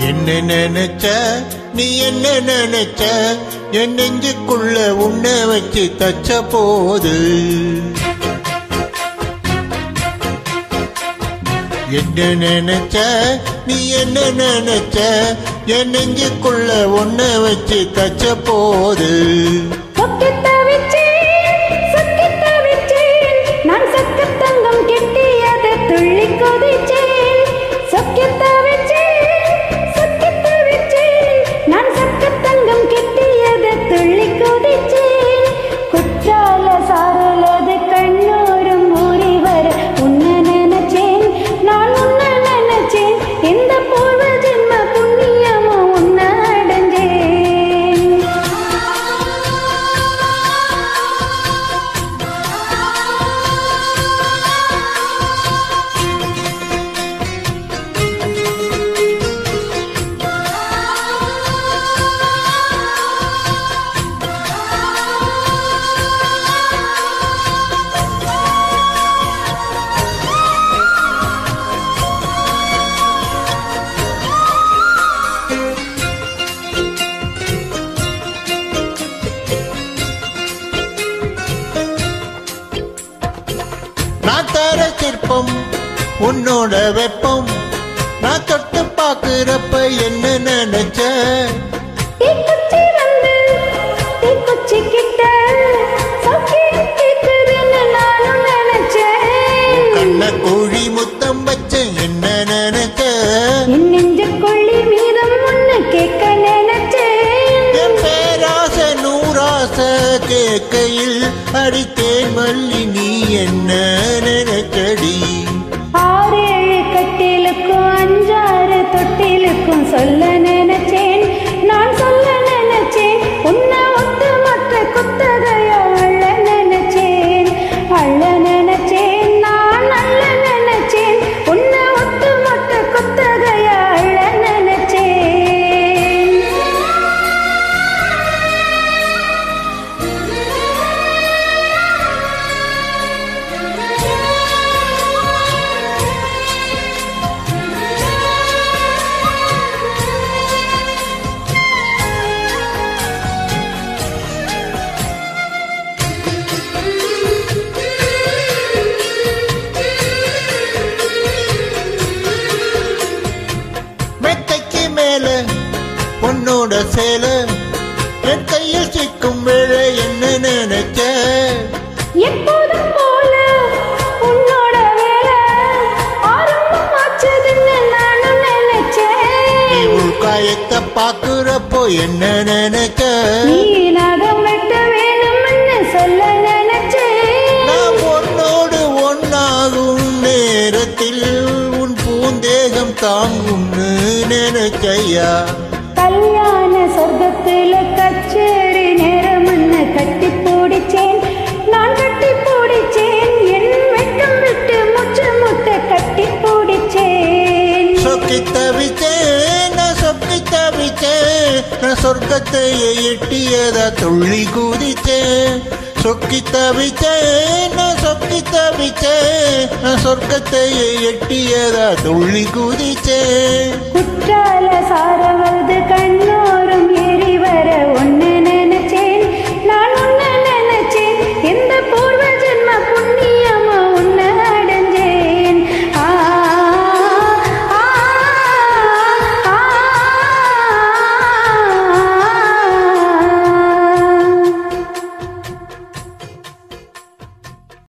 என்ன நினைச்ச நீ என்ன நினைச்ச என் நெஞ்சுக்குள்ள உன்னை வச்சு தச்ச போது என்ன நினைச்ச நீ என்ன நினைச்ச என் நெஞ்சுக்குள்ள உன்னை வச்சு தச்ச போது நான் தர சிற்பம் உன்னோட வெப்பம் நான் தொட்டு பாக்குறப்ப என்ன நினைச்ச கண்ண கோழி முத்தம் வச்ச என்ன நினைச்ச என் பேராச நூறாச கேட்கையில் அடித்தேன் மல்லி நீ என்ன நினைச்சடி 6-7 கட்டிலுக்கும் 5-6 தொட்டிலுக்கும் சொல்ல நினைச்சேன் நான் சொல்ல நினைச்சேன் உன்னை ஒத்து மற்ற குத்தகையோ அள்ள நினைச்சேன் நான் அள்ள நினைச்சேன் உன்னை ஒத்து மற்ற குத்தகையோ அள்ள நினைச்சேன் உன்னோட சேல என் கையில் சிக்கும் வேளை என்ன நினைச்ச எப்போதும் போல உன்னோட வேலை ஆரம்பமாச்சதுன்னு நானும் நினைச்சேன் உள்காயத்தை பாக்குறப்போ என்ன நினைச்ச நீ நகம் வெட்ட வேணும்னு சொல்ல நினைச்சேன் நான் உன்னோடு ஒன்னாகும் நேரத்தில் உன் பூந்தேகம் தாங்கும்னு நினைச்சையா கல்யாண சொர்க்கத்துல கச்சேரி நேரம்னு கட்டி போடிச்சேன் நான் கட்டி போடிச்சேன் என் வெட்கம் விட்டு முச்சு முட்டை கட்டி போடிச்சேன் சொக்கி தவிச்சேன் நான் சொக்கி தவிச்சேன் நான் சொர்க்கத்தை எட்டியதா துள்ளி குதிச்சேன் சொக்கி தவிச்சேன் நான் சொக்கி தவிச்சேன் நான் சொர்க்கத்தை எட்டியதா துள்ளி குதிச்சேன் குற்றால சாரவது